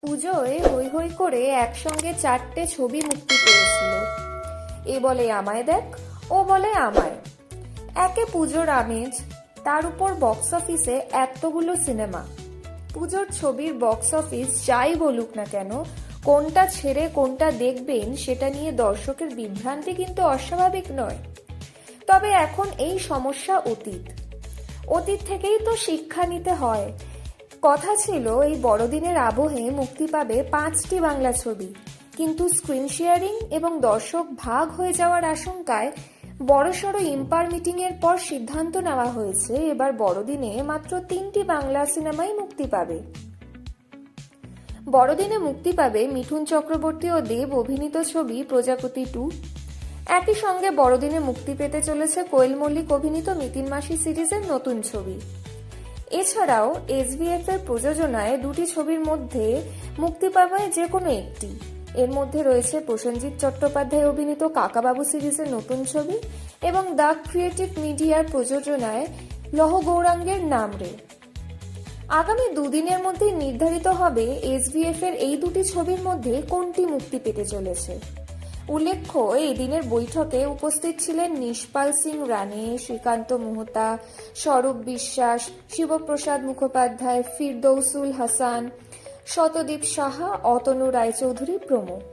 পুজোয় হৈ হৈ করে একসঙ্গে 4টে ছবি মুক্তি পেয়েছিল। এ বলে আমায় দেখ, ও বলে আমায়। একে পুজোর আমেজ, তার উপর বক্স অফিসে এতগুলো সিনেমা। পুজোর ছবির বক্স অফিস যাই বলুক না কেন, কোনটা ছেড়ে কোনটা দেখবেন সেটা নিয়ে দর্শকের বিভ্রান্তি কিন্তু অস্বাভাবিক নয়। তবে এখন এই সমস্যা অতীত থেকেই তো শিক্ষা নিতে হয়। কথা ছিল এই বড়দিনের আবহে মুক্তি পাবে 5টি বাংলা ছবি, কিন্তু স্ক্রিন শেয়ারিং এবং দর্শক ভাগ হয়ে যাওয়ার আশঙ্কায় বড়সড় ইম্পার মিটিং এর পর সিদ্ধান্ত নেওয়া হয়েছে এবার বড়দিনে মাত্র 3টি বাংলা সিনেমাই মুক্তি পাবে। বড়দিনে মুক্তি পাবে মিঠুন চক্রবর্তী ও দেব অভিনীত ছবি প্রজাপতি 2। একই সঙ্গে বড়দিনে মুক্তি পেতে চলেছে কোয়েল মল্লিক অভিনীত মিতিন মাসি সিরিজের নতুন ছবি। এছাড়াও এসবিএফ এর প্রযোজনায় 2টি ছবির মধ্যে মুক্তি পাবে যে কোনো একটি। এর মধ্যে রয়েছে প্রসেনজিৎ চট্টোপাধ্যায় অভিনীত কাকাবাবু সিরিজের নতুন ছবি এবং দ্য ক্রিয়েটিভ মিডিয়ার প্রযোজনায় লহ গৌরাঙ্গের নাম রে। আগামী দুদিনের মধ্যে নির্ধারিত হবে এসবিএফ এর এই 2টি ছবির মধ্যে কোনটি মুক্তি পেতে চলেছে। উল্লেখ্য, এই দিনের বৈঠকে উপস্থিত ছিলেন নিশপাল সিং রানে, শ্রীকান্ত মোহতা, স্বরূপ বিশ্বাস, শিবপ্রসাদ মুখোপাধ্যায়, ফিরদৌসুল হাসান, শতদীপ সাহা, অতনু রায়চৌধুরী প্রমুখ।